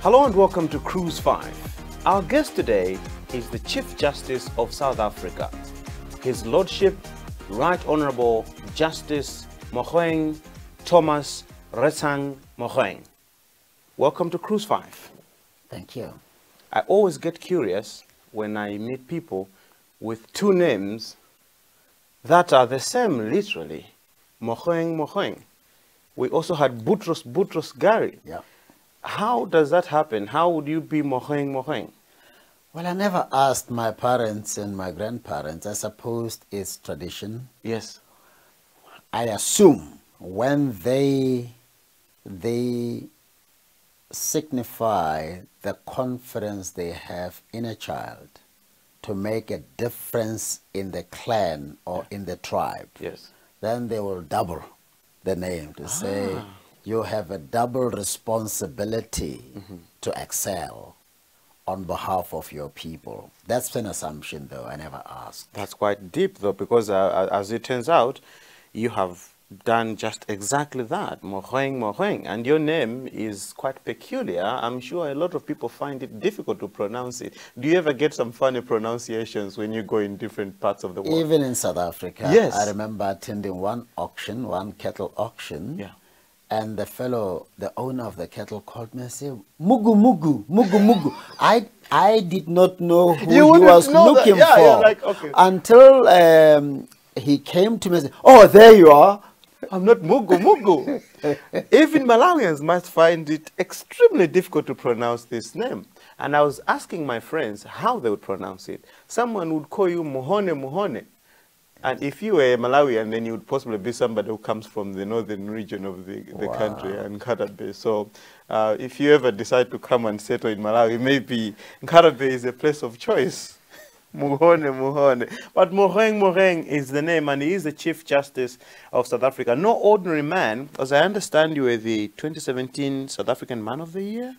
Hello and welcome to Cruise 5. Our guest today is the Chief Justice of South Africa, His Lordship Right Honorable Justice Mogoeng Thomas Retsang Mogoeng. Welcome to Cruise 5. Thank you. I always get curious when I meet people with two names that are the same literally, Mogoeng Mogoeng. We also had Boutros Ghali. Yeah. How does that happen? How would you be Mogoeng Mogoeng? Well, I never asked my parents and my grandparents. I suppose it's tradition. Yes. I assume when they signify the confidence they have in a child to make a difference in the clan or in the tribe, Yes. then they will double the name to say you have a double responsibility to excel on behalf of your people. That's an assumption, though. I never asked. That's quite deep, though, because as it turns out, you have done just exactly that, Mogoeng Mogoeng, and your name is quite peculiar. I'm sure a lot of people find it difficult to pronounce it. Do you ever get some funny pronunciations when you go in different parts of the world? Even in South Africa, Yes. I remember attending one cattle auction. Yeah. And the owner of the cattle called me and said, Mugu, Mugu, Mugu, Mugu. I did not know who he was looking for. Yeah, like, okay. Until he came to me and said, oh, there you are. I'm not Mugu Mugu. Even Malawians must find it extremely difficult to pronounce this name. And I was asking my friends how they would pronounce it. Someone would call you Mohone Mohone. And if you were a Malawian, then you would possibly be somebody who comes from the northern region of the country, and Nkarabe. So if you ever decide to come and settle in Malawi, maybe Nkarabe is a place of choice. Mohone Mohone. But Mogoeng Mogoeng is the name, and he is the Chief Justice of South Africa. No ordinary man. As I understand, you were the 2017 South African Man of the Year?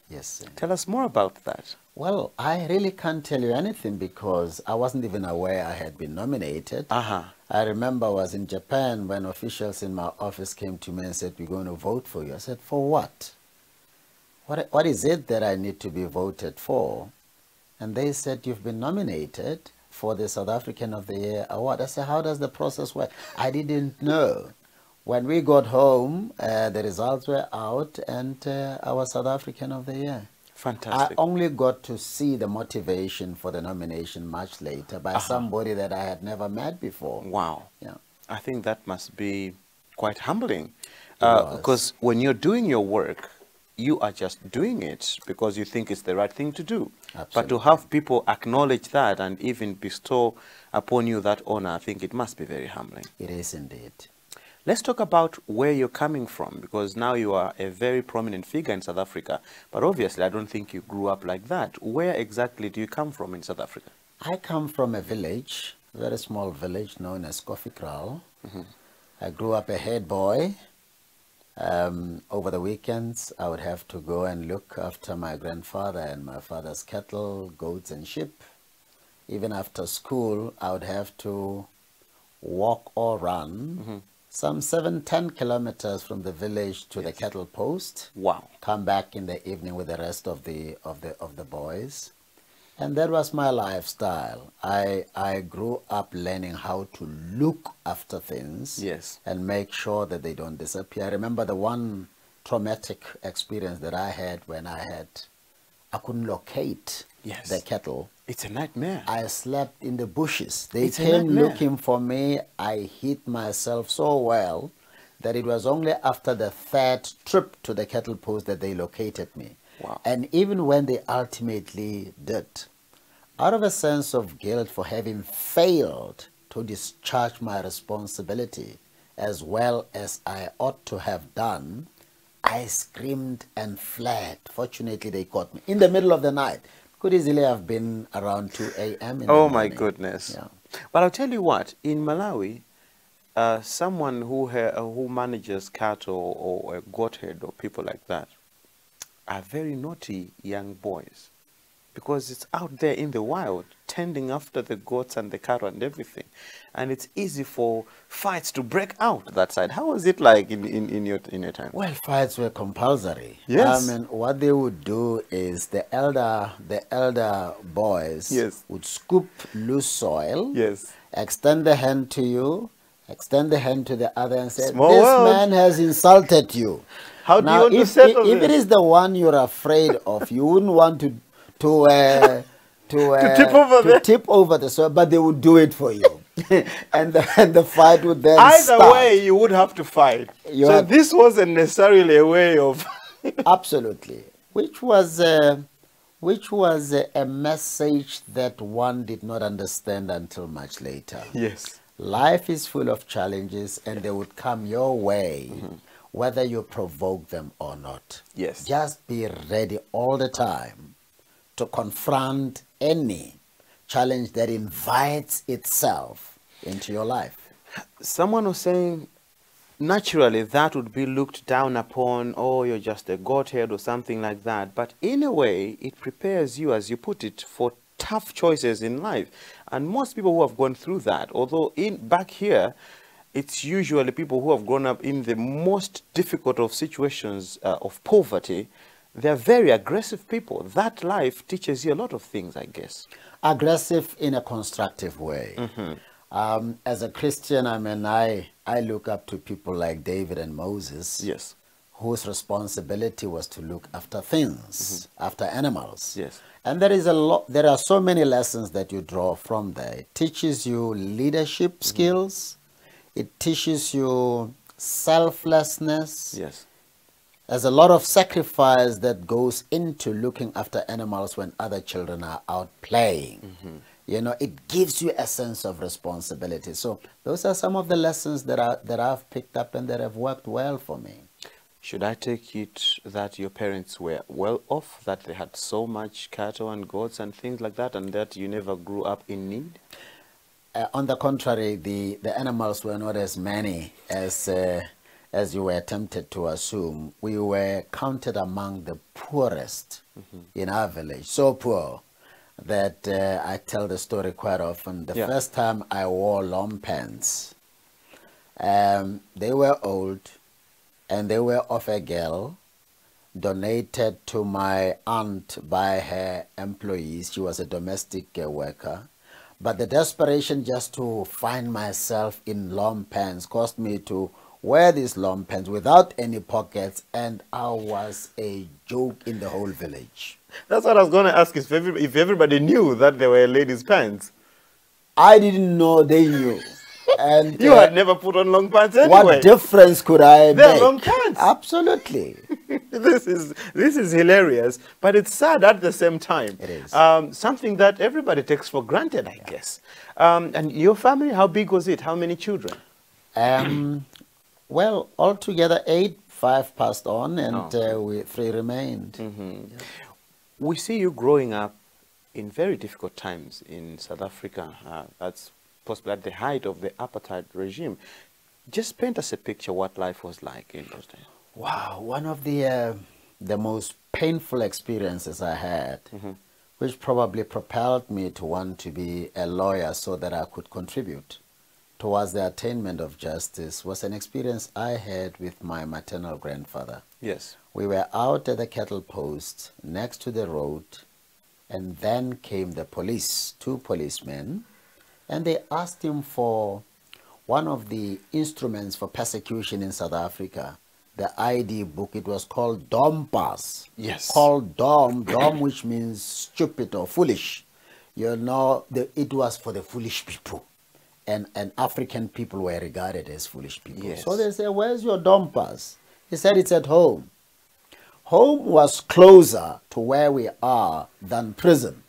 Yes, sir. Tell us more about that. Well, I really can't tell you anything because I wasn't even aware I had been nominated. I remember I was in Japan when officials in my office came to me and said, we're going to vote for you. I said, for what? What is it that I need to be voted for? And they said, you've been nominated for the South African of the Year award. I said, how does the process work? I didn't know. When we got home, the results were out, and I was South African of the Year. Fantastic. I only got to see the motivation for the nomination much later by somebody that I had never met before. Wow. Yeah. I think that must be quite humbling. Because when you're doing your work, you are just doing it because you think it's the right thing to do. Absolutely. But to have people acknowledge that and even bestow upon you that honor, I think it must be very humbling. It is indeed. Let's talk about where you're coming from, because now you are a very prominent figure in South Africa. But obviously, I don't think you grew up like that. Where exactly do you come from in South Africa? I come from a village, a very small village known as Kofikral. I grew up a head boy. Over the weekends, I would have to go and look after my grandfather and my father's cattle, goats and sheep. Even after school, I would have to walk or run some 7-10 kilometers from the village to the cattle post. Wow. Come back in the evening with the rest of the boys. And that was my lifestyle. I grew up learning how to look after things. Yes. And make sure that they don't disappear. I remember the one traumatic experience that I had when I couldn't locate the cattle. It's a nightmare. I slept in the bushes. They came looking for me. I hid myself so well that it was only after the third trip to the cattle post that they located me. Wow. And even when they ultimately did, out of a sense of guilt for having failed to discharge my responsibility as well as I ought to have done, I screamed and fled. Fortunately, they caught me in the middle of the night. Could easily have been around 2 a.m. Oh my goodness. Yeah. But I'll tell you what, in Malawi, someone who manages cattle or a goat herd or people like that are very naughty young boys. because it's out there in the wild, tending after the goats and the cattle and everything. And it's easy for fights to break out that side. How was it like in your time? Well, fights were compulsory. Yes. I mean, what they would do is the elder boys Yes. would scoop loose soil, Yes. extend the hand to you, extend the hand to the other and say, Small this world. man has insulted you. How do you Now, want to if settle it this? is the one you're afraid of, you wouldn't want to tip over the soil, but they would do it for you. and the fight would then Either start. way, you would have to fight. You so have- this wasn't necessarily a way of... Absolutely. Which was a message that one did not understand until much later. Yes. Life is full of challenges, and they would come your way, whether you provoke them or not. Yes. Just be ready all the time to confront any challenge that invites itself into your life. Someone was saying, naturally, that would be looked down upon, oh, you're just a godhead or something like that. But in a way, it prepares you, as you put it, for tough choices in life. And most people who have gone through that, although back here, it's usually people who have grown up in the most difficult of situations of poverty. They're very aggressive people. That life teaches you a lot of things, I guess. Aggressive in a constructive way. As a Christian, I mean, I look up to people like David and Moses. Yes. Whose responsibility was to look after things, after animals. Yes. And there are so many lessons that you draw from there. It teaches you leadership skills. It teaches you selflessness. Yes. There's a lot of sacrifice that goes into looking after animals when other children are out playing. You know, it gives you a sense of responsibility. So those are some of the lessons that I've picked up and that have worked well for me. Should I take it that your parents were well off, that they had so much cattle and goats and things like that, and that you never grew up in need? On the contrary, the animals were not as many as you were tempted to assume. We were counted among the poorest in our village, so poor that I tell the story quite often. The first time I wore long pants, they were old, and they were of a girl donated to my aunt by her employees. She was a domestic worker. But the desperation just to find myself in long pants caused me to wear these long pants without any pockets, and I was a joke in the whole village. That's what I was going to ask, if everybody knew that they were ladies' pants. I didn't know they knew. And you had never put on long pants anyway. What difference could I make? They're long pants. Absolutely. This is hilarious, but it's sad at the same time. It is. Something that everybody takes for granted, I guess. And your family, how big was it? How many children? Well, altogether 8, 5 passed on, and 3 remained. We see you growing up in very difficult times in South Africa. That's possibly at the height of the apartheid regime. Just paint us a picture what life was like in those days. Wow, one of the most painful experiences I had, which probably propelled me to want to be a lawyer so that I could contribute towards the attainment of justice, was an experience I had with my maternal grandfather. Yes. We were out at the cattle post next to the road, and then came the police, 2 policemen, and they asked him for one of the instruments for persecution in South Africa, the ID book. It was called Dom Pass. Yes. Called Dom, which means stupid or foolish. You know, it was for the foolish people. And African people were regarded as foolish people. Yes. So they said, where's your Dom Pass? He said, it's at home. Home was closer to where we are than prison.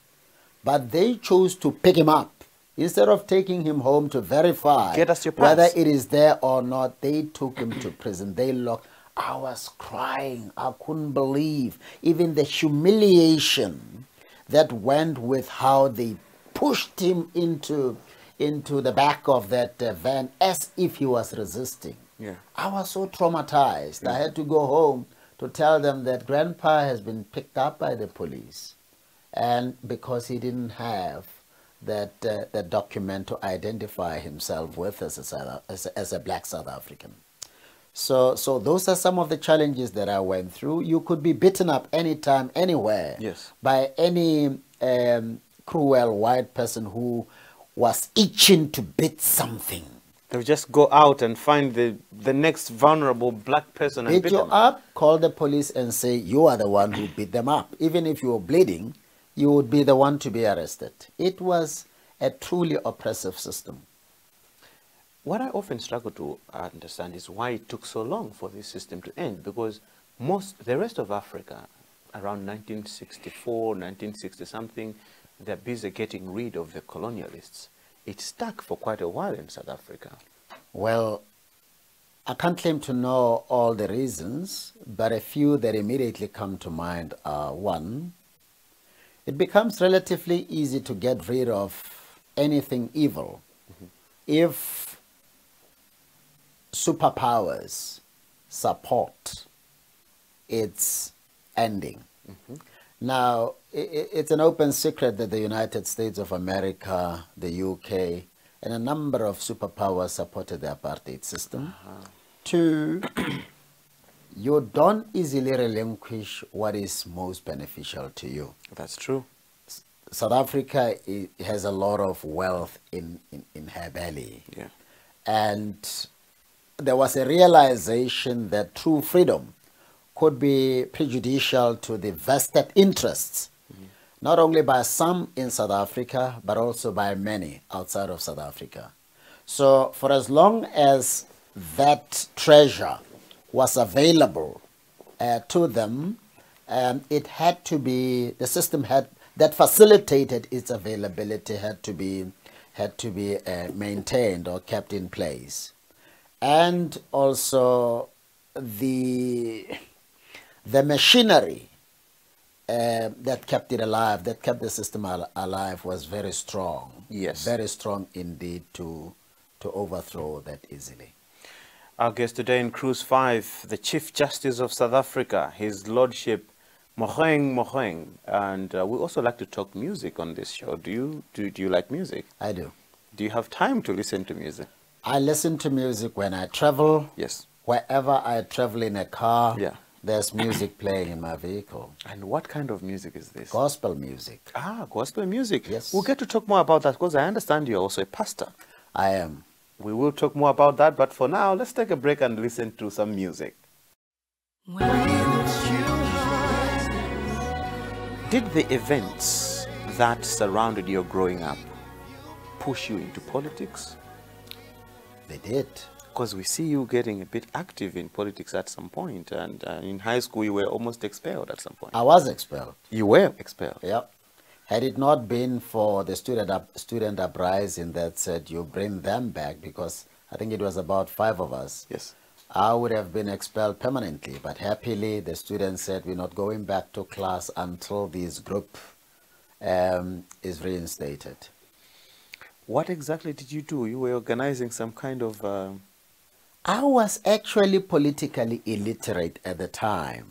But they chose to pick him up. Instead of taking him home to verify Get us your pass. whether it is there or not, they took him to prison. They locked. I was crying. I couldn't believe even the humiliation that went with how they pushed him into the back of that van as if he was resisting. Yeah. I was so traumatized. I had to go home to tell them that Grandpa has been picked up by the police. and because he didn't have that document to identify himself with as a black South African. So those are some of the challenges that I went through. You could be beaten up anytime, anywhere, yes, by any cruel white person who was itching to beat something. They would just go out and find the next vulnerable black person and beat you them up, call the police and say you are the one who beat them up. Even if you were bleeding, you would be the one to be arrested. It was a truly oppressive system. What I often struggle to understand is why it took so long for this system to end, because the rest of Africa, around 1964, 1960 something, they're busy getting rid of the colonialists. It stuck for quite a while in South Africa. Well, I can't claim to know all the reasons, but a few that immediately come to mind are: one, it becomes relatively easy to get rid of anything evil if superpowers support its ending. Now, it's an open secret that the United States of America, the UK, and a number of superpowers supported the apartheid system. Two, you don't easily relinquish what is most beneficial to you. That's true. South Africa has a lot of wealth in her belly. Yeah. And there was a realization that true freedom could be prejudicial to the vested interests, not only by some in South Africa, but also by many outside of South Africa. So for as long as that treasure was available to them, it had to be, the system that facilitated its availability had to be maintained or kept in place. And also the machinery that kept it alive, that kept the system alive, was very strong. Yes. Very strong indeed to overthrow that easily. Our guest today in Cruise 5, the Chief Justice of South Africa, His Lordship Mogoeng Mogoeng. And we also like to talk music on this show. Do you like music? I do. Do you have time to listen to music? I listen to music when I travel. Yes. Wherever I travel in a car, yeah, there's music playing in my vehicle. And what kind of music is this? Gospel music. Ah, gospel music. Yes. We'll get to talk more about that because I understand you're also a pastor. I am. We will talk more about that, but for now, let's take a break and listen to some music. Did the events that surrounded your growing up push you into politics? They did. Because we see you getting a bit active in politics at some point, and in high school you were almost expelled at some point. I was expelled. You were expelled? Yep. Had it not been for the student uprising that said you bring them back, because I think it was about 5 of us. Yes. I would have been expelled permanently, but happily the students said we're not going back to class until this group is reinstated. What exactly did you do? You were organizing some kind of... I was actually politically illiterate at the time.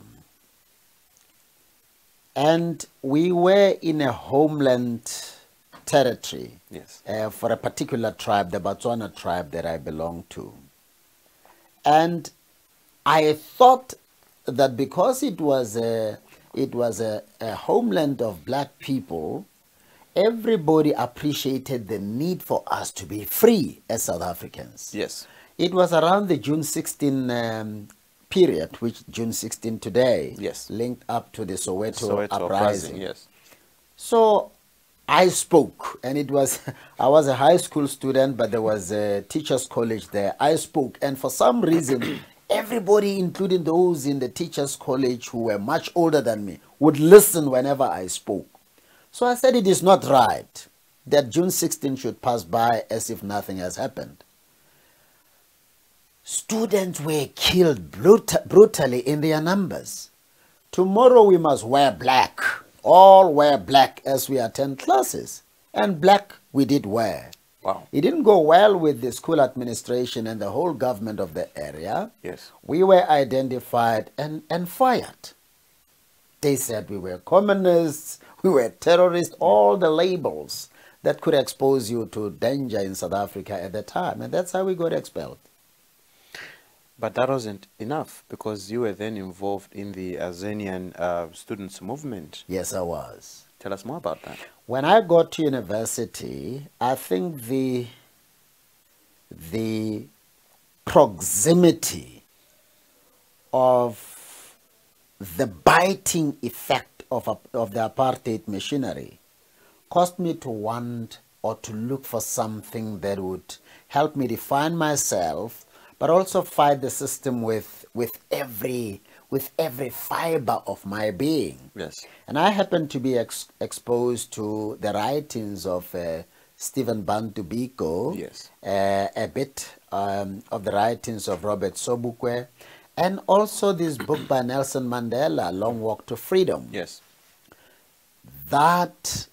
And we were in a homeland territory. Yes. For a particular tribe, the Botswana tribe that I belong to. And I thought that because it was a homeland of black people, everybody appreciated the need for us to be free as South Africans. Yes. It was around the June 16 period, which June 16 today, yes, linked up to the Soweto Uprising. Yes. So I spoke, and it was, I was a high school student, but there was a teacher's college there. I spoke, and for some reason, everybody, including those in the teacher's college who were much older than me, would listen whenever I spoke. So I said it is not right that June 16 should pass by as if nothing has happened. Students were killed brutally in their numbers. Tomorrow we must wear black. All wear black as we attend classes. And black we did wear. Wow. It didn't go well with the school administration and the whole government of the area. Yes. We were identified and fired. They said we were communists, we were terrorists, all the labels that could expose you to danger in South Africa at the time. And that's how we got expelled. But that wasn't enough, because you were then involved in the Azanian students' movement. Yes, I was. Tell us more about that. When I got to university, I think the proximity of the biting effect of the apartheid machinery caused me to want or to look for something that would help me define myself, but also fight the system with every fiber of my being. Yes. And I happened to be exposed to the writings of Stephen Bantu Biko, yes, a bit of the writings of Robert Sobukwe, and also this book by Nelson Mandela, Long Walk to Freedom. Yes. That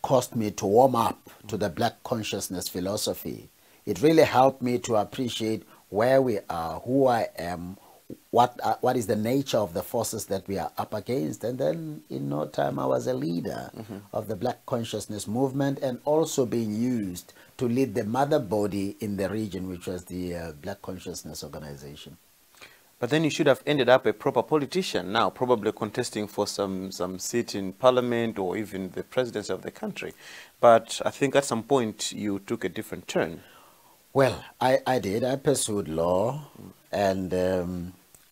caused me to warm up to the black consciousness philosophy. It really helped me to appreciate where we are, who I am, what is the nature of the forces that we are up against. And then in no time I was a leader of the black consciousness movement, and also being used to lead the mother body in the region, which was the Black Consciousness Organization. But then you should have ended up a proper politician now, probably contesting for some seat in parliament or even the presidency of the country. But I think at some point you took a different turn. Well, I did. I pursued law and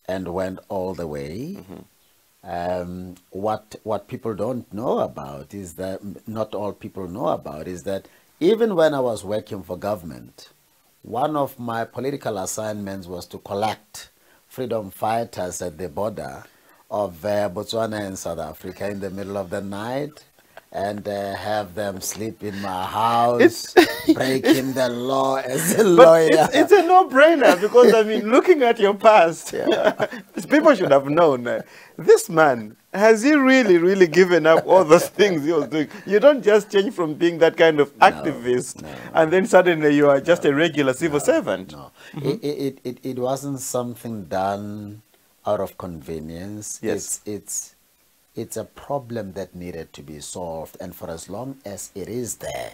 went all the way. What people don't know about is that, not all people know about, is that even when I was working for government, one of my political assignments was to collect freedom fighters at the border of Botswana and South Africa in the middle of the night, and have them sleep in my house, breaking the law as a lawyer. It's a no-brainer, because, I mean, looking at your past, people should have known. This man, has he really given up all those things he was doing? You don't just change from being that kind of activist and then suddenly you are just a regular civil servant. No, it wasn't something done out of convenience. Yes. It's a problem that needed to be solved, and for as long as it is there,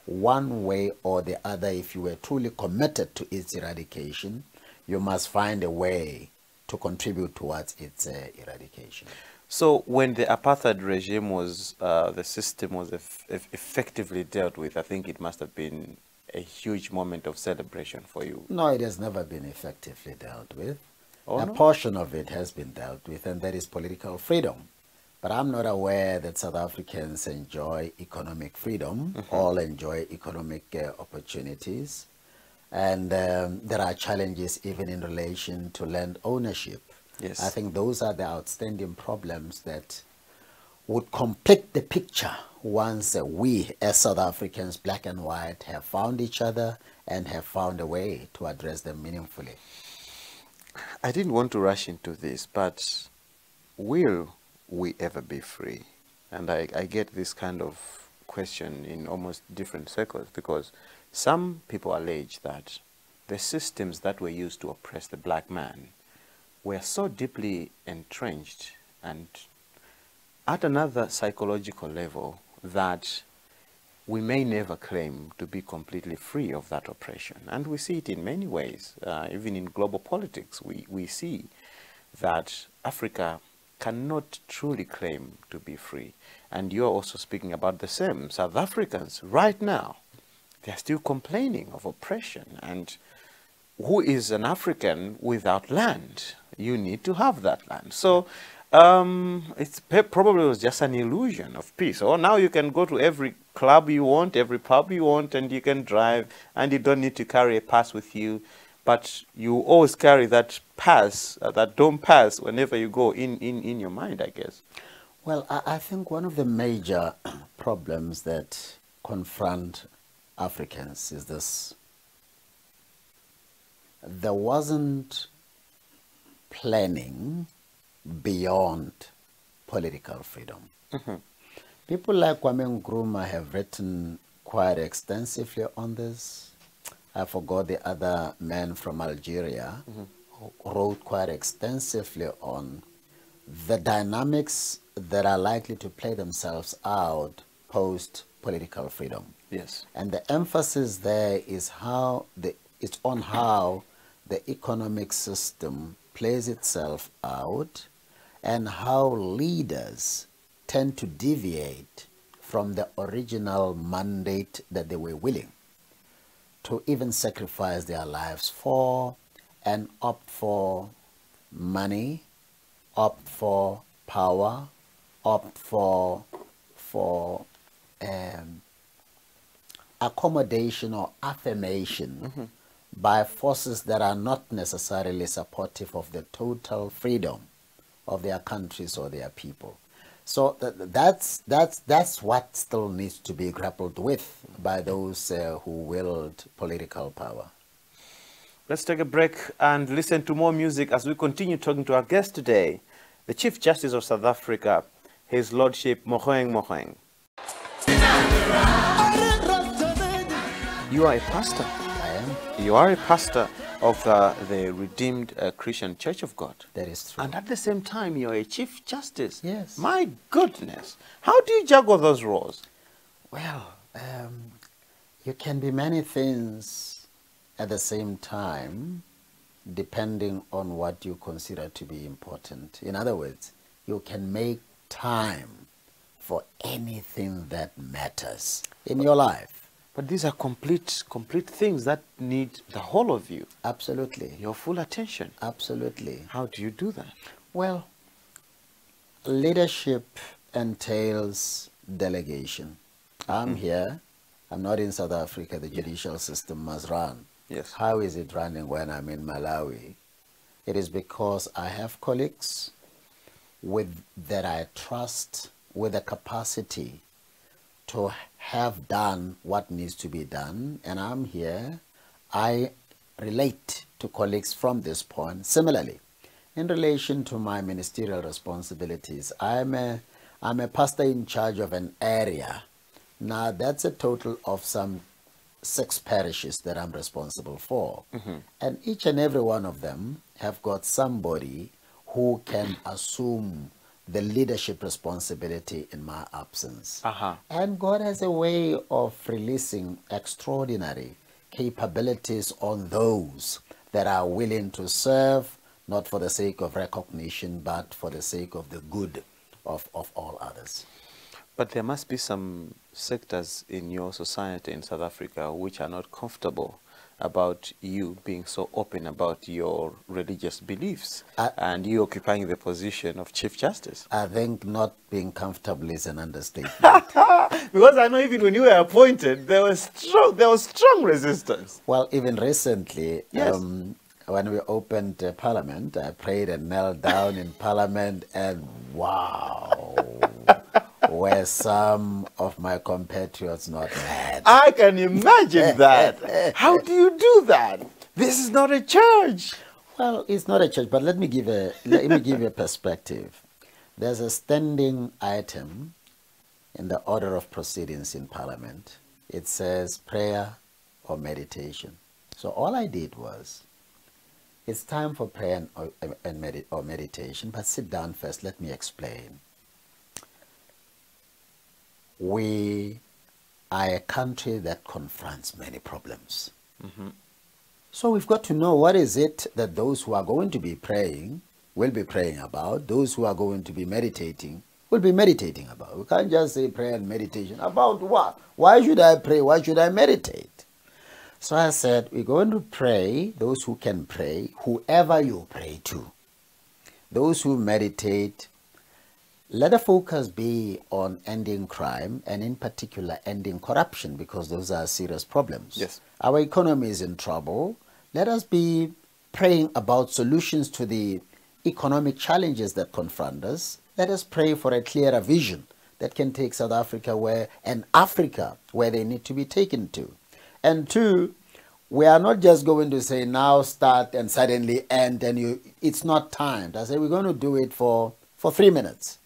one way or the other, if you were truly committed to its eradication, you must find a way to contribute towards its eradication. So when the apartheid regime was, the system was effectively dealt with, I think it must have been a huge moment of celebration for you. No, it has never been effectively dealt with. A portion of it has been dealt with, and that is political freedom. But I'm not aware that South Africans enjoy economic freedom, all enjoy economic opportunities. And there are challenges even in relation to land ownership. Yes. I think those are the outstanding problems that would complete the picture once we as South Africans, black and white, have found each other and have found a way to address them meaningfully. I didn't want to rush into this, but will we ever be free? And I get this kind of question in almost different circles, because some people allege that the systems that were used to oppress the black man were so deeply entrenched and at another psychological level that we may never claim to be completely free of that oppression. And we see it in many ways. Even in global politics, we see that Africa cannot truly claim to be free. And you're also speaking about the same. South Africans, right now, they're still complaining of oppression. And who is an African without land? You need to have that land. So it's probably was just an illusion of peace. Or now you can go to every club you want, every pub you want, and you can drive, and you don't need to carry a pass with you. But you always carry that pass, that dome pass, whenever you go in your mind, I guess. Well, I think one of the major problems that confront Africans is this. There wasn't planning beyond political freedom. People like Kwame Nkrumah have written quite extensively on this. I forgot the other man from Algeria wrote quite extensively on the dynamics that are likely to play themselves out post-political freedom. Yes. And the emphasis there is it's on how the economic system plays itself out and how leaders tend to deviate from the original mandate that they were willing to even sacrifice their lives for and opt for money, opt for power, opt for accommodation or affirmation by forces that are not necessarily supportive of the total freedom of their countries or their people. So that's what still needs to be grappled with by those who wield political power. Let's take a break and listen to more music as we continue talking to our guest today, the Chief Justice of South Africa, His Lordship Mogoeng Mogoeng. You are a pastor. I am. You are a pastor of the Redeemed Christian Church of God. That is true. And at the same time, you're a Chief Justice. Yes. My goodness. How do you juggle those roles? Well, you can be many things at the same time, depending on what you consider to be important. In other words, you can make time for anything that matters in your life. But these are complete things that need the whole of you. Absolutely. Your full attention. Absolutely. How do you do that? Well, leadership entails delegation. I'm here. I'm not in South Africa. The judicial system must run. Yes. How is it running when I'm in Malawi? It is because I have colleagues that I trust with the capacity to have done what needs to be done, and I'm here. I relate to colleagues from this point. Similarly, in relation to my ministerial responsibilities, I'm a pastor in charge of an area. Now, that's a total of some 6 parishes that I'm responsible for. And each and every one of them have got somebody who can assume the leadership responsibility in my absence. And God has a way of releasing extraordinary capabilities on those that are willing to serve, not for the sake of recognition, but for the sake of the good of all others. But there must be some sectors in your society in South Africa which are not comfortable about you being so open about your religious beliefs and you occupying the position of Chief Justice. I think not being comfortable is an understatement. Because I know even when you were appointed, there was strong resistance. Well, even recently, yes. When we opened Parliament, I prayed and knelt down in Parliament, and wow, were some of my compatriots not mad. I can imagine that. How do you do that? This is not a church. Well, it's not a church, but let me give you a perspective. There's a standing item in the order of proceedings in Parliament. It says prayer or meditation. So all I did was, it's time for prayer or meditation, but sit down first, let me explain. We are a country that confronts many problems. So we've got to know what is it that those who are going to be praying will be praying about, those who are going to be meditating will be meditating about. We can't just say prayer and meditation. About what? Why should I pray? Why should I meditate? So I said, we're going to pray, those who can pray, whoever you pray to. Those who meditate, let the focus be on ending crime and in particular ending corruption, because those are serious problems. Yes. Our economy is in trouble. Let us be praying about solutions to the economic challenges that confront us. Let us pray for a clearer vision that can take South Africa and Africa where they need to be taken to. And 2, we are not just going to say now start and suddenly end and it's not timed. I said we're going to do it for 3 minutes.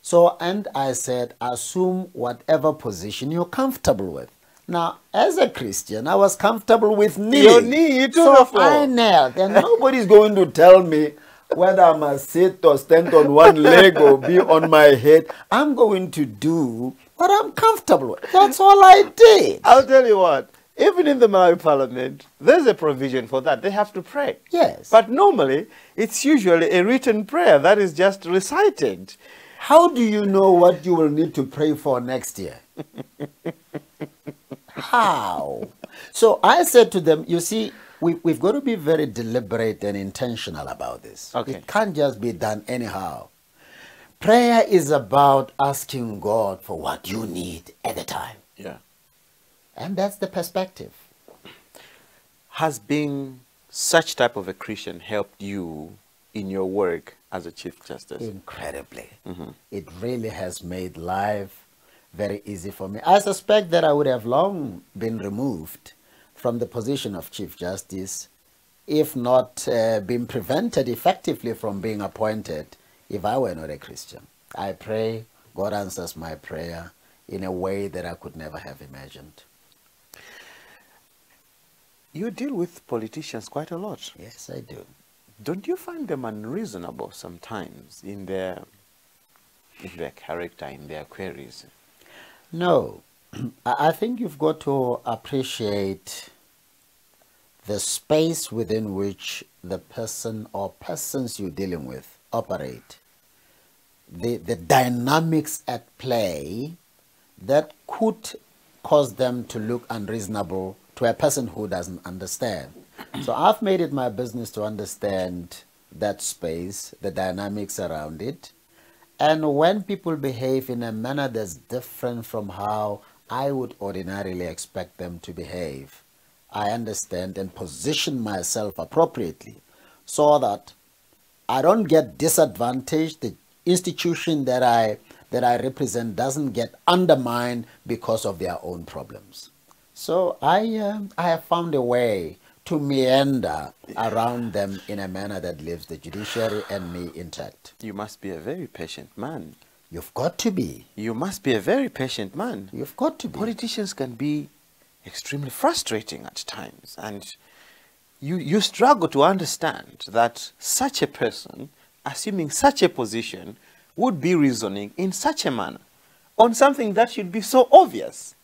So, and I said, assume whatever position you're comfortable with. Now, as a Christian, I was comfortable with kneeling. Your knee, you took so the floor. I knelt, and nobody's going to tell me whether I must sit or stand on one leg or be on my head. I'm going to do what I'm comfortable with. That's all I did. I'll tell you what, even in the Malawi parliament, there's a provision for that. They have to pray. Yes. But normally, it's usually a written prayer that is just recited. How do you know what you will need to pray for next year? How? So I said to them, you see, we've got to be very deliberate and intentional about this. Okay. It can't just be done anyhow. Prayer is about asking God for what you need at the time. Yeah. And that's the perspective. Has being such type of a Christian helped you in your work as a Chief Justice? Incredibly. It really has made life very easy for me. I suspect that I would have long been removed from the position of Chief Justice, if not been prevented effectively from being appointed, if I were not a Christian. I pray, God answers my prayer in a way that I could never have imagined. You deal with politicians quite a lot. Yes, I do. Don't you find them unreasonable sometimes in their character, in their queries? No. I think you've got to appreciate the space within which the person or persons you're dealing with operate. The dynamics at play that could cause them to look unreasonable to a person who doesn't understand. So I've made it my business to understand that space, the dynamics around it. And when people behave in a manner that's different from how I would ordinarily expect them to behave, I understand and position myself appropriately so that I don't get disadvantaged. The institution that I represent doesn't get undermined because of their own problems. So I have found a way to meander around them in a manner that leaves the judiciary and me intact. You must be a very patient man. You've got to be. You must be a very patient man. You've got to be. Politicians can be extremely frustrating at times, and you struggle to understand that such a person, assuming such a position, would be reasoning in such a manner on something that should be so obvious.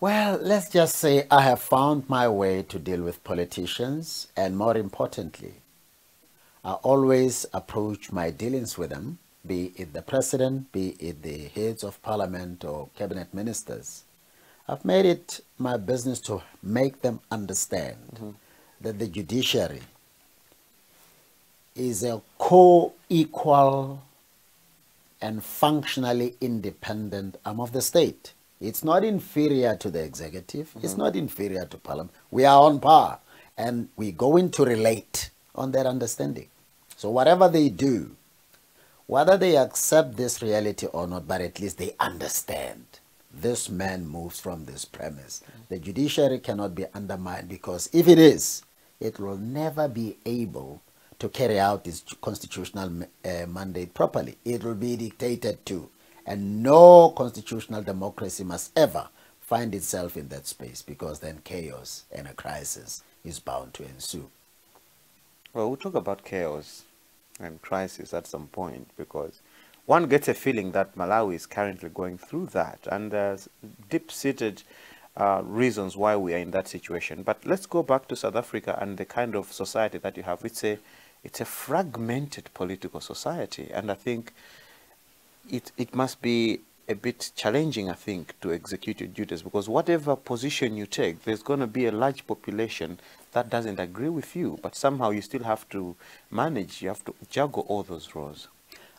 Well, let's just say I have found my way to deal with politicians, and more importantly, I always approach my dealings with them, be it the president, be it the heads of parliament or cabinet ministers. I've made it my business to make them understand that the judiciary is a co-equal and functionally independent arm of the state. It's not inferior to the executive. It's not inferior to parliament. We are on par, and we're going to relate on that understanding. So whatever they do, whether they accept this reality or not, but at least they understand this man moves from this premise. The judiciary cannot be undermined, because if it is, it will never be able to carry out its constitutional mandate properly. It will be dictated to. And no constitutional democracy must ever find itself in that space, because then chaos and a crisis is bound to ensue. Well, we'll talk about chaos and crisis at some point, because one gets a feeling that Malawi is currently going through that, and there's deep-seated reasons why we are in that situation. But let's go back to South Africa and the kind of society that you have. It's a fragmented political society, and I think it must be a bit challenging, I think, to execute your duties, because whatever position you take, there's going to be a large population that doesn't agree with you, but somehow you still have to manage, you have to juggle all those roles.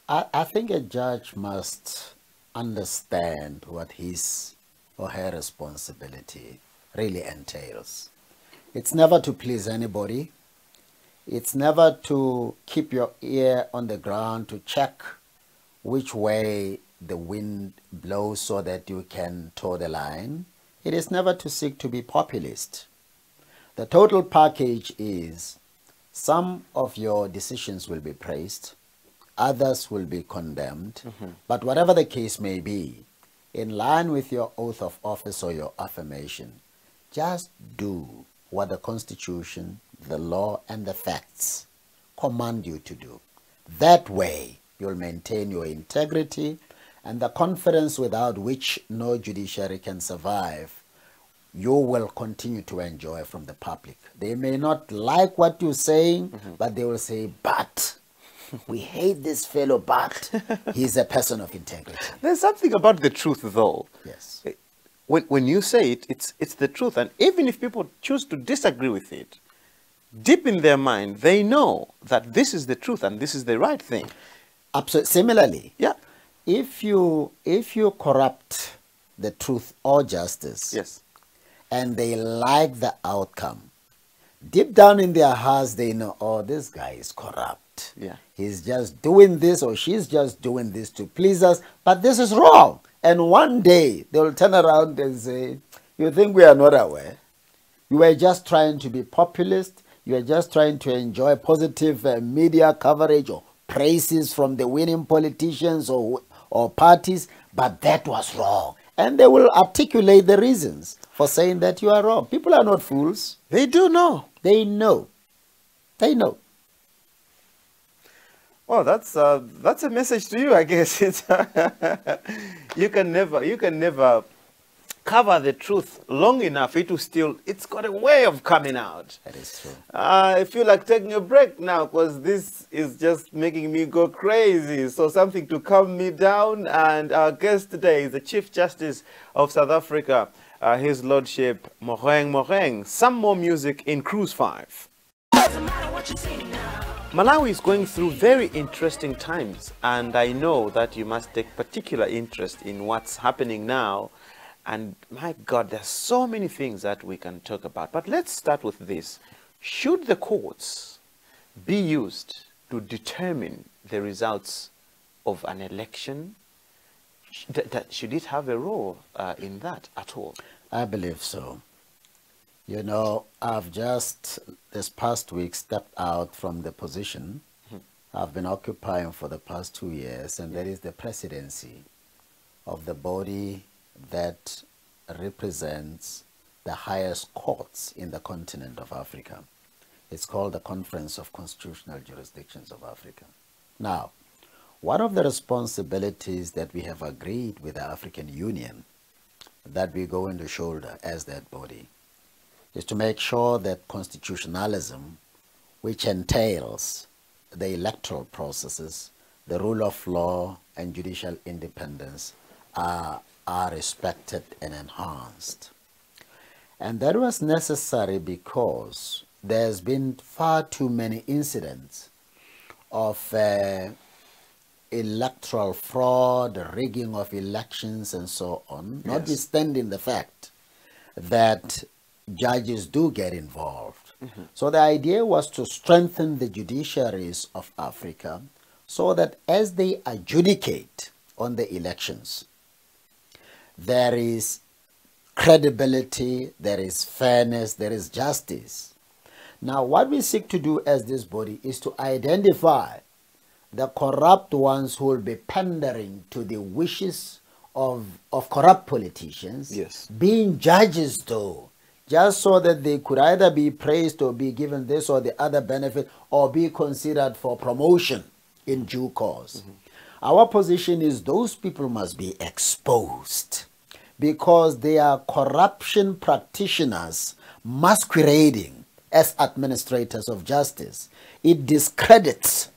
I think a judge must understand what his or her responsibility really entails. It's never to please anybody. It's never to keep your ear on the ground to check which way the wind blows so that you can toe the line. It is never to seek to be populist. The total package is some of your decisions will be praised, others will be condemned, but whatever the case may be, in line with your oath of office or your affirmation, just do what the Constitution, the law, and the facts command you to do. That way, you'll maintain your integrity and the confidence without which no judiciary can survive. You will continue to enjoy from the public. They may not like what you're saying, but they will say, but we hate this fellow, but he's a person of integrity. There's something about the truth, though. Yes. When you say it, it's the truth. And even if people choose to disagree with it, deep in their mind, they know that this is the truth and this is the right thing. Absolutely. Similarly, yeah, if you corrupt the truth or justice, yes, and they like the outcome, deep down in their hearts, they know, oh, this guy is corrupt. Yeah. He's just doing this or she's just doing this to please us, but this is wrong. And one day, they'll turn around and say, you think we are not aware? You were just trying to be populist. You are just trying to enjoy positive media coverage or praises from the winning politicians or parties, but that was wrong. And they will articulate the reasons for saying that you are wrong. People are not fools. They do know. They know. They know. Well, that's a message to you, I guess. It's you can never cover the truth long enough. It's got a way of coming out. That is true. I feel like taking a break now because this is just making me go crazy. So something to calm me down. And our guest today is the Chief Justice of South Africa, His Lordship Mogoeng Mogoeng. Some more music in Cruise 5. Malawi is going through very interesting times, and I know that you must take particular interest in what's happening now. And my God, there's so many things that we can talk about. But let's start with this. Should the courts be used to determine the results of an election? Should it have a role in that at all? I believe so. You know, I've just this past week stepped out from the position I've been occupying for the past 2 years, and that is the presidency of the body that represents the highest courts in the continent of Africa. It's called the Conference of Constitutional Jurisdictions of Africa. Now, one of the responsibilities that we have agreed with the African Union that we go into shoulder as that body is to make sure that constitutionalism, which entails the electoral processes, the rule of law, and judicial independence are respected and enhanced. And that was necessary because there's been far too many incidents of electoral fraud, rigging of elections, and so on, yes, notwithstanding the fact that judges do get involved. So the idea was to strengthen the judiciaries of Africa so that as they adjudicate on the elections, there is credibility, there is fairness, there is justice. Now, what we seek to do as this body is to identify the corrupt ones who will be pandering to the wishes of corrupt politicians, yes, being judges though, just so that they could either be praised or be given this or the other benefit or be considered for promotion in due course. Our position is those people must be exposed because they are corruption practitioners masquerading as administrators of justice. It discredits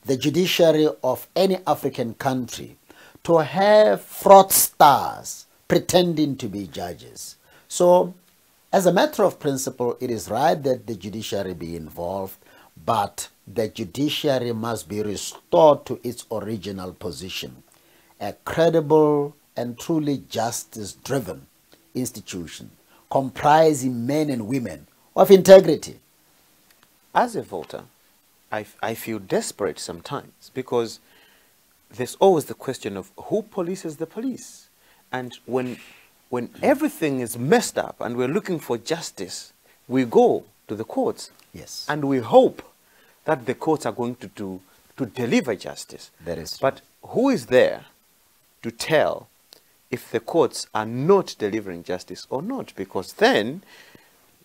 the judiciary of any African country to have fraudsters pretending to be judges. So, as a matter of principle, it is right that the judiciary be involved, but the judiciary must be restored to its original position, a credible and truly justice-driven institution comprising men and women of integrity. As a voter, I feel desperate sometimes because there's always the question of who polices the police. And when everything is messed up and we're looking for justice, we go to the courts. Yes. And we hope that the courts are going to deliver justice. That is true. But who is there to tell if the courts are not delivering justice or not, because then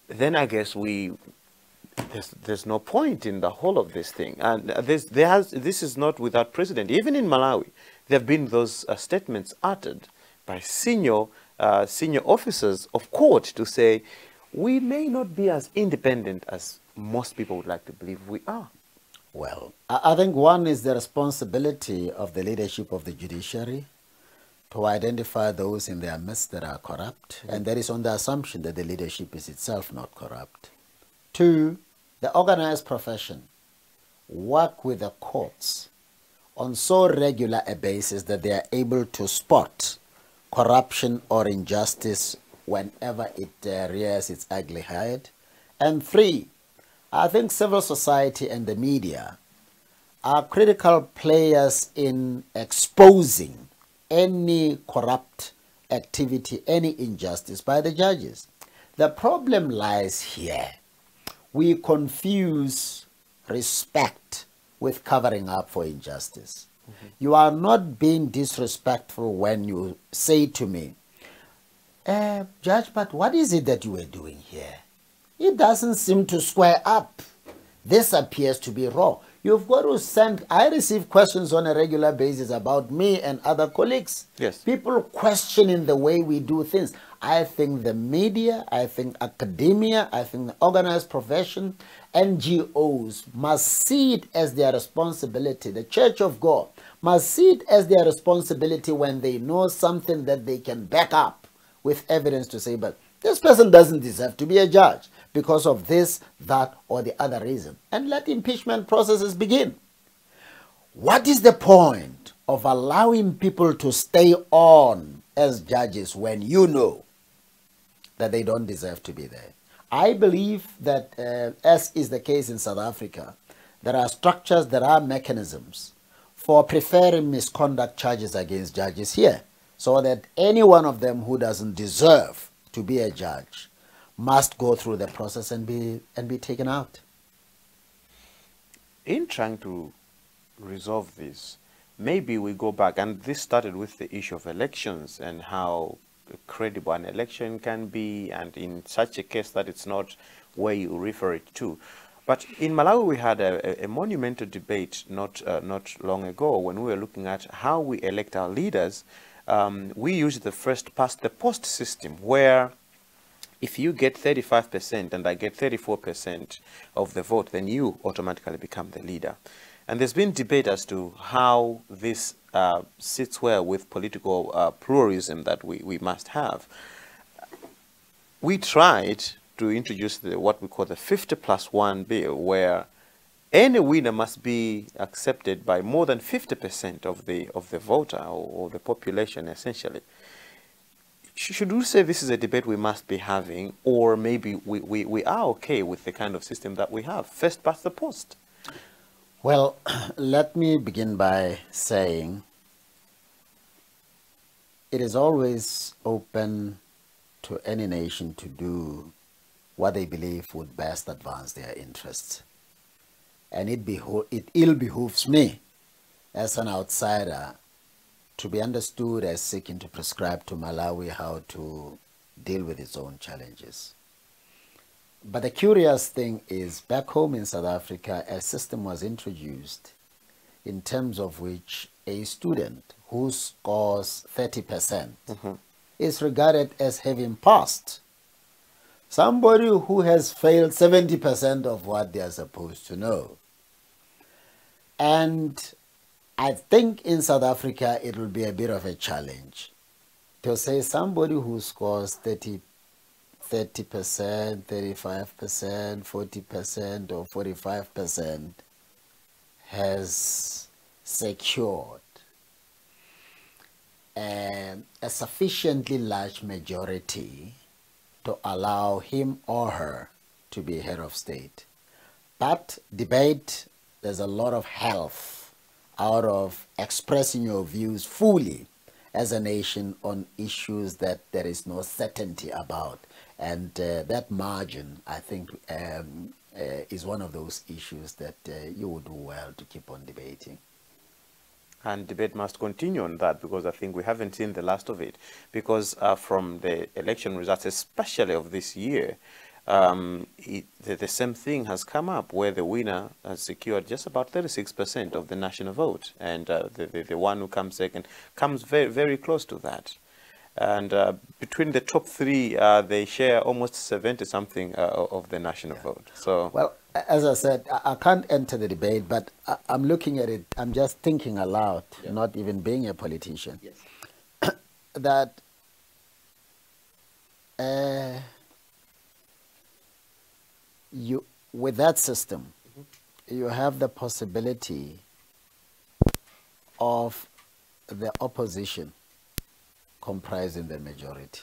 I guess there's no point in the whole of this thing. And this is not without precedent. Even in Malawi, there have been those statements uttered by senior officers of court to say, we may not be as independent as most people would like to believe we are. Well, I think one is the responsibility of the leadership of the judiciary to identify those in their midst that are corrupt, and that is on the assumption that the leadership is itself not corrupt. Two, the organized profession work with the courts on so regular a basis that they are able to spot corruption or injustice whenever it rears its ugly head. And three, I think civil society and the media are critical players in exposing any corrupt activity, any injustice by the judges. The problem lies here. We confuse respect with covering up for injustice. You are not being disrespectful when you say to me, Judge, but what is it that you were doing here? It doesn't seem to square up. This appears to be wrong. You've got to send... I receive questions on a regular basis about me and other colleagues. Yes. People questioning the way we do things. I think the media, I think academia, I think the organized profession, NGOs must see it as their responsibility. The Church of God must see it as their responsibility when they know something that they can back up with evidence to say, but this person doesn't deserve to be a judge because of this, that, or the other reason. And let impeachment processes begin. What is the point of allowing people to stay on as judges when you know that they don't deserve to be there? I believe that, as is the case in South Africa, there are structures, there are mechanisms for preferring misconduct charges against judges here, so that any one of them who doesn't deserve to be a judge must go through the process and be taken out. In trying to resolve this, maybe we go back, and this started with the issue of elections and how credible an election can be, and in such a case that it's not where you refer it to. But in Malawi, we had a monumental debate not long ago when we were looking at how we elect our leaders. We used the first past the post system, where if you get 35% and I get 34% of the vote, then you automatically become the leader. And there's been debate as to how this sits well with political pluralism that we must have. We tried to introduce what we call the 50+1 bill, where any winner must be accepted by more than 50% of the voter or the population, essentially. Should we say this is a debate we must be having, or maybe we are okay with the kind of system that we have, first past the post? Well, let me begin by saying it is always open to any nation to do what they believe would best advance their interests. And it ill behooves me as an outsider to be understood as seeking to prescribe to Malawi how to deal with its own challenges. But the curious thing is, back home in South Africa, a system was introduced in terms of which a student who scores 30% is regarded as having passed. Somebody who has failed 70% of what they are supposed to know. And I think in South Africa it will be a bit of a challenge to say somebody who scores 30%, 35%, 40% or 45% has secured a sufficiently large majority to allow him or her to be head of state. But debate, there's a lot of health out of expressing your views fully as a nation on issues that there is no certainty about. And that margin, I think, is one of those issues that you would do well to keep on debating. And debate must continue on that, because I think we haven't seen the last of it. Because from the election results, especially of this year, the same thing has come up, where the winner has secured just about 36% of the national vote, and the one who comes second comes very, very close to that. And between the top three, they share almost 70-something of the national vote. So, well, as I said, I can't enter the debate, but I'm looking at it. I'm just thinking aloud, not even being a politician. Yes. That with that system, you have the possibility of the opposition comprising the majority.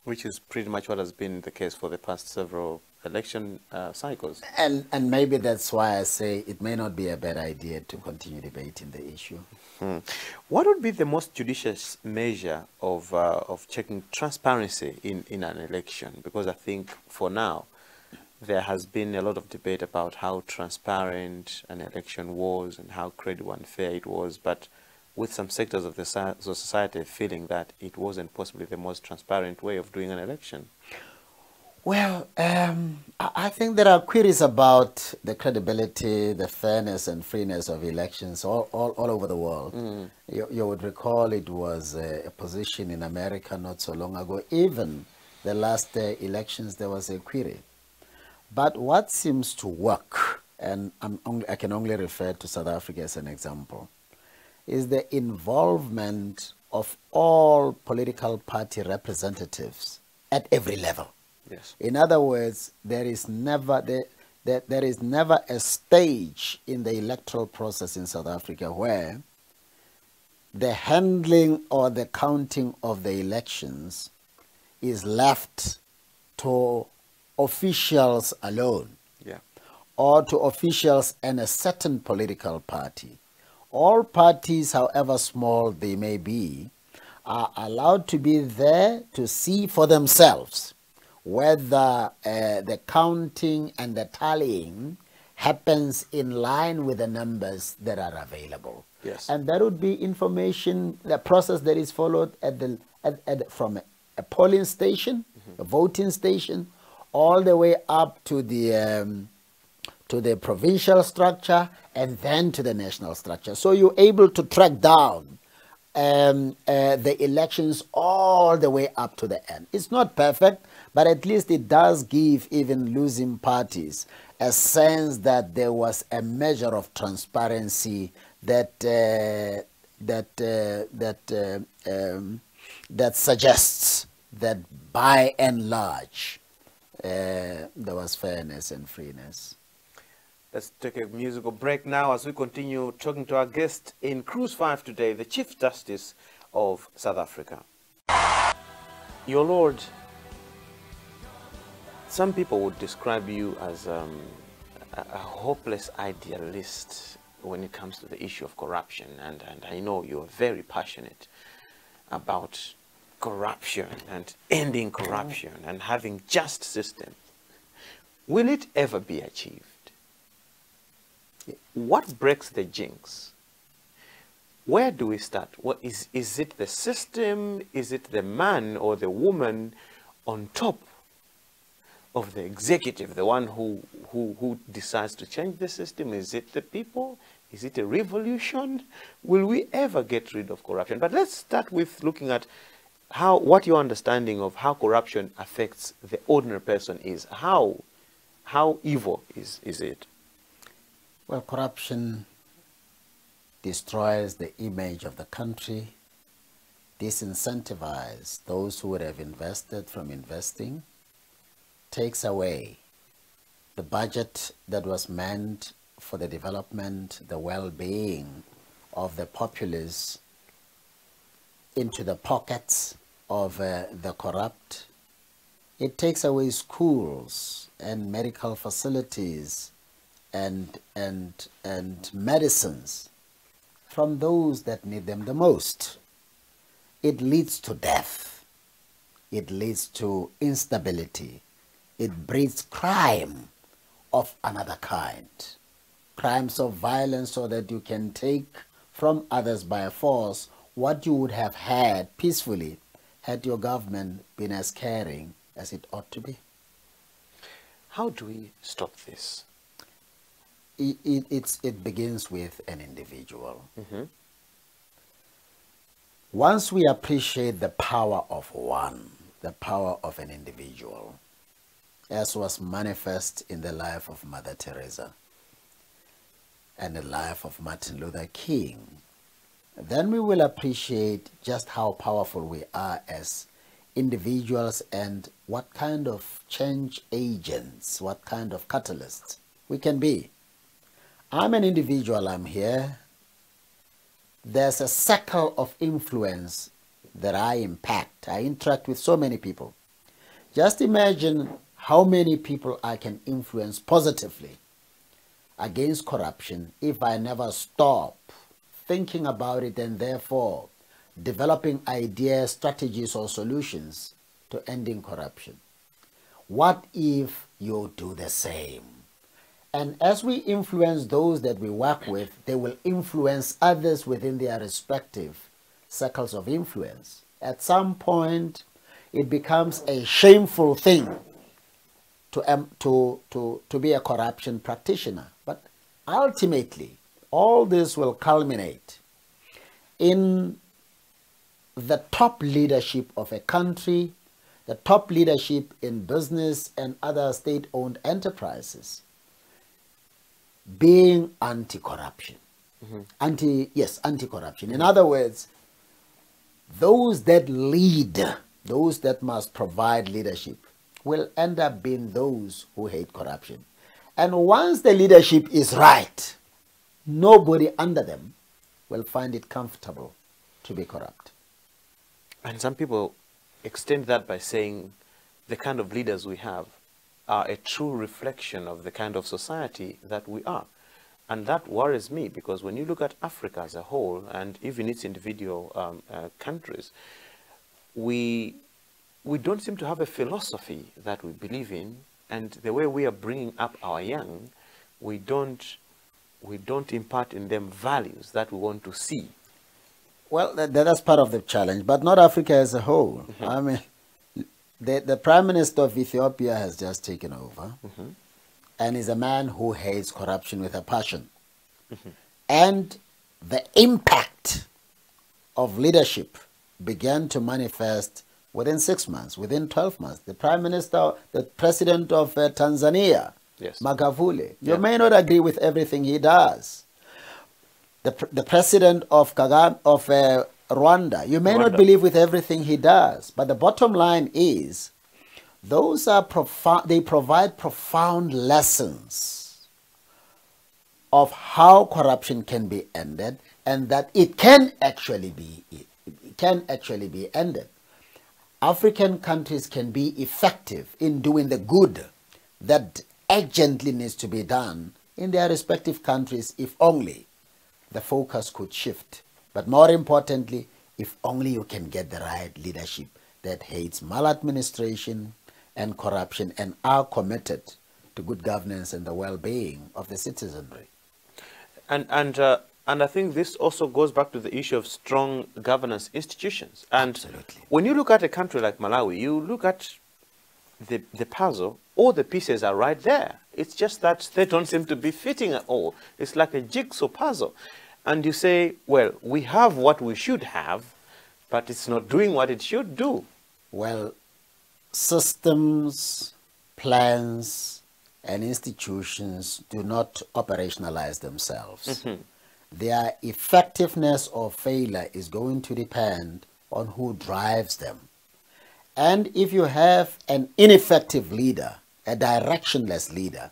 Which is pretty much what has been the case for the past several election cycles. And maybe that's why I say it may not be a bad idea to continue debating the issue. What would be the most judicious measure of checking transparency in an election? Because I think for now, there has been a lot of debate about how transparent an election was and how credible and fair it was, but with some sectors of the society feeling that it wasn't possibly the most transparent way of doing an election. Well, I think there are queries about the credibility, the fairness and freeness of elections all over the world. You would recall it was a position in America not so long ago. Even the last elections, there was a query. But what seems to work, and I can only refer to South Africa as an example, is the involvement of all political party representatives at every level. Yes. In other words, there is never a stage in the electoral process in South Africa where the handling or the counting of the elections is left to officials alone, or to officials in a certain political party. All parties, however small they may be, are allowed to be there to see for themselves whether the counting and the tallying happens in line with the numbers that are available. Yes. And that would be information, the process that is followed from a polling station, a voting station, all the way up to the provincial structure and then to the national structure. So you're able to track down the elections all the way up to the end. It's not perfect, but at least it does give even losing parties a sense that there was a measure of transparency that suggests that by and large there was fairness and freeness. Let's take a musical break now as we continue talking to our guest in Cruise 5 today, the Chief Justice of South Africa. Your Lord, some people would describe you as a hopeless idealist when it comes to the issue of corruption, and I know you're very passionate about corruption and ending corruption and having just system. Will it ever be achieved? What breaks the jinx? Where do we start? What is it the system? Is it the man or the woman on top of the executive, the one who decides to change the system? Is it the people? Is it a revolution? Will we ever get rid of corruption? But let's start with looking at what your understanding of how corruption affects the ordinary person is. How evil is it? Well, corruption destroys the image of the country, disincentivizes those who would have invested from investing, takes away the budget that was meant for the development, the well-being of the populace into the pockets of the corrupt. It takes away schools and medical facilities and medicines from those that need them the most. It leads to death. It leads to instability. It breeds crime of another kind. Crimes of violence, so that you can take from others by force what you would have had peacefully had your government been as caring as it ought to be. How do we stop this? It begins with an individual. Mm-hmm. Once we appreciate the power of one, the power of an individual, as was manifest in the life of Mother Teresa and the life of Martin Luther King, then we will appreciate just how powerful we are as individuals and what kind of change agents, what kind of catalysts we can be. I'm an individual, I'm here. There's a circle of influence that I impact. I interact with so many people. Just imagine how many people I can influence positively against corruption if I never stop thinking about it and therefore developing ideas, strategies, or solutions to ending corruption. What if you do the same? And as we influence those that we work with, they will influence others within their respective circles of influence. At some point, it becomes a shameful thing to be a corruption practitioner. But ultimately, all this will culminate in the top leadership of a country, the top leadership in business and other state-owned enterprises being anti-corruption. Mm-hmm. Anti-corruption. In other words, those that lead, those that must provide leadership, will end up being those who hate corruption. And once the leadership is right, nobody under them will find it comfortable to be corrupt. And some people extend that by saying the kind of leaders we have are a true reflection of the kind of society that we are. And that worries me, because when you look at Africa as a whole, and even its individual countries, we don't seem to have a philosophy that we believe in, and the way we are bringing up our young, we don't impart in them values that we want to see. Well, that's part of the challenge, but not Africa as a whole. Mm-hmm. I mean, the Prime Minister of Ethiopia has just taken over, mm-hmm. and is a man who hates corruption with a passion. Mm-hmm. And the impact of leadership began to manifest within 6 months, within 12 months. The Prime Minister, the President of Tanzania, yes. Magufuli, you may not agree with everything he does. The President of Rwanda, you may not believe with everything he does. But the bottom line is, those are they provide profound lessons of how corruption can be ended, and that it can actually be ended. African countries can be effective in doing the good that urgently needs to be done in their respective countries if only the focus could shift. But more importantly, if only you can get the right leadership that hates maladministration and corruption and are committed to good governance and the well-being of the citizenry. And I think this also goes back to the issue of strong governance institutions. And absolutely. When you look at a country like Malawi, you look at the puzzle, all the pieces are right there. It's just that they don't seem to be fitting at all. It's like a jigsaw puzzle. And you say, well, we have what we should have, but it's not doing what it should do. Well, systems, plans, and institutions do not operationalize themselves. Mm-hmm. Their effectiveness or failure is going to depend on who drives them. And if you have an ineffective leader, a directionless leader,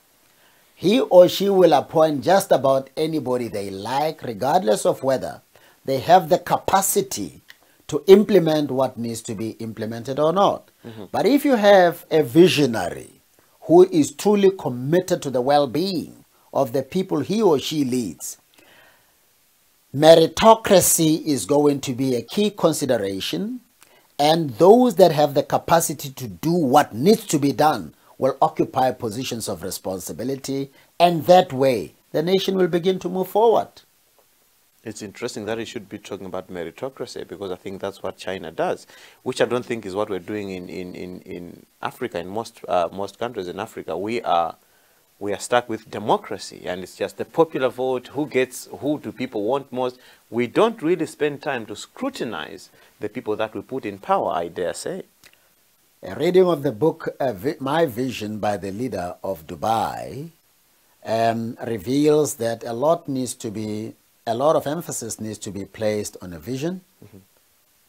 he or she will appoint just about anybody they like, regardless of whether they have the capacity to implement what needs to be implemented or not. Mm-hmm. But if you have a visionary who is truly committed to the well-being of the people he or she leads, meritocracy is going to be a key consideration, and those that have the capacity to do what needs to be done will occupy positions of responsibility, and that way the nation will begin to move forward. It's interesting that you should be talking about meritocracy, because I think that's what China does, which I don't think is what we're doing in Africa. In most countries in Africa, we are stuck with democracy, and it's just the popular vote. Who do people want most? We don't really spend time to scrutinize the people that we put in power, I dare say. A reading of the book My Vision by the leader of Dubai reveals that a lot of emphasis needs to be placed on a vision,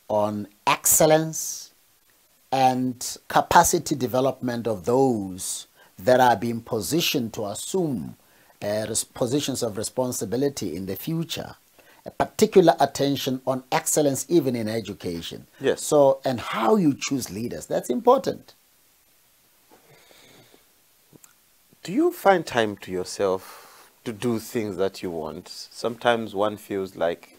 on excellence, and capacity development of those that are being positioned to assume positions of responsibility in the future. A particular attention on excellence even in education. Yes. So, and how you choose leaders, that's important. Do you find time to yourself to do things that you want? Sometimes one feels like,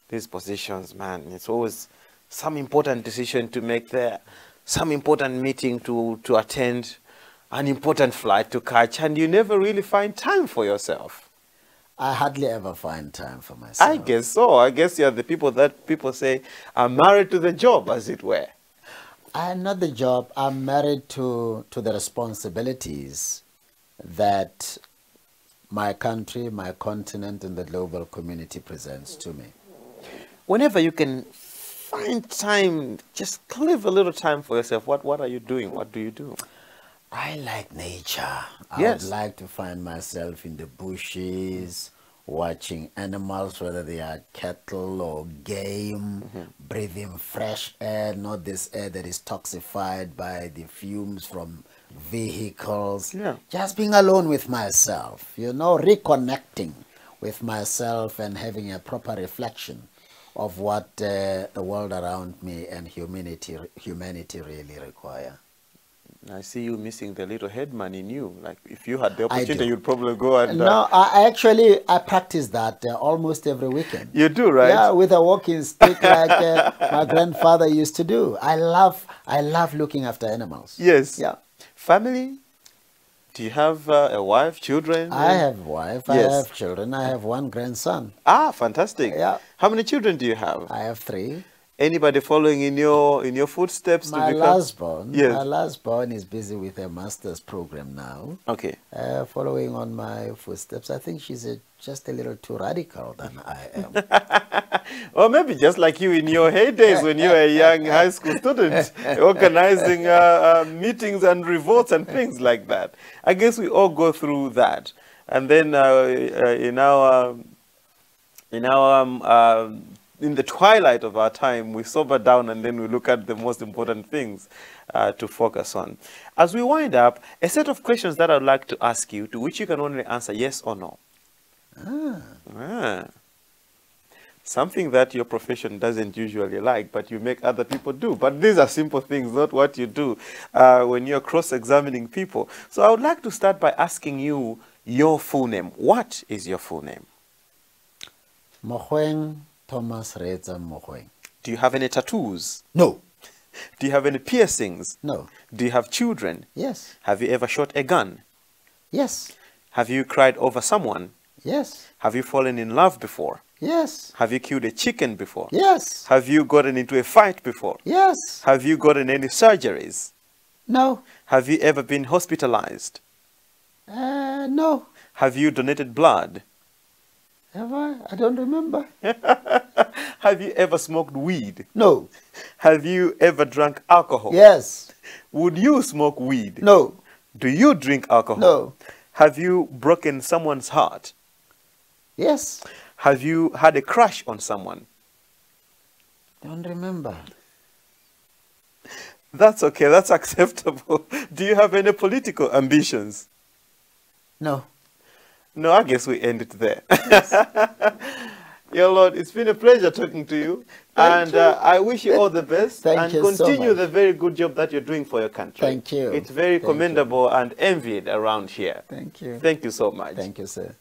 these positions, man, it's always some important decision to make there, some important meeting to attend, an important flight to catch, and you never really find time for yourself. I hardly ever find time for myself. I guess so. I guess you're the people that people say are married to the job, as it were. I'm not the job. I'm married to the responsibilities that my country, my continent, and the global community presents to me. Whenever you can find time, just clip a little time for yourself, what are you doing? What do you do? I like nature. Yes. I would like to find myself in the bushes, watching animals, whether they are cattle or game, breathing fresh air, not this air that is toxified by the fumes from vehicles. Yeah. Just being alone with myself, you know, reconnecting with myself and having a proper reflection of what the world around me and humanity really require. I see you missing the little headman in you. Like, if you had the opportunity, you'd probably go and... No, I practice that almost every weekend. You do, right? Yeah, with a walking stick like my grandfather used to do. I love looking after animals. Yes. Yeah. Family? Do you have a wife, children? I have a wife, Yes. I have children, I have one grandson. Ah, fantastic. Yeah. How many children do you have? I have 3. Anybody following in your footsteps? My last born is busy with a master's program now. Okay. Following on my footsteps. I think she's just a little too radical than I am. Or maybe just like you in your heydays when you were a young high school student, organizing meetings and revolts and things like that. I guess we all go through that. And then in the twilight of our time, we sober down and then we look at the most important things to focus on. As we wind up, a set of questions that I'd like to ask you, to which you can only answer yes or no. Something that your profession doesn't usually like, but you make other people do. But these are simple things, not what you do when you're cross-examining people. So I would like to start by asking you your full name. What is your full name? Mogoeng Thomas Reza Mogoeng. Do you have any tattoos? No. Do you have any piercings? No. Do you have children? Yes. Have you ever shot a gun? Yes. Have you cried over someone? Yes. Have you fallen in love before? Yes. Have you killed a chicken before? Yes. Have you gotten into a fight before? Yes. Have you gotten any surgeries? No. Have you ever been hospitalized? No. Have you donated blood? Have I? I don't remember. Have you ever smoked weed? No. Have you ever drunk alcohol? Yes. Would you smoke weed? No. Do you drink alcohol? No. Have you broken someone's heart? Yes. Have you had a crush on someone? Don't remember. That's okay. That's acceptable. Do you have any political ambitions? No. No, I guess we end it there. Your Lord, it's been a pleasure talking to you. Thank you. I wish you all the best. Thank you so much. And continue the very good job that you're doing for your country. Thank you. It's very commendable and envied around here. Thank you. Thank you so much. Thank you, sir.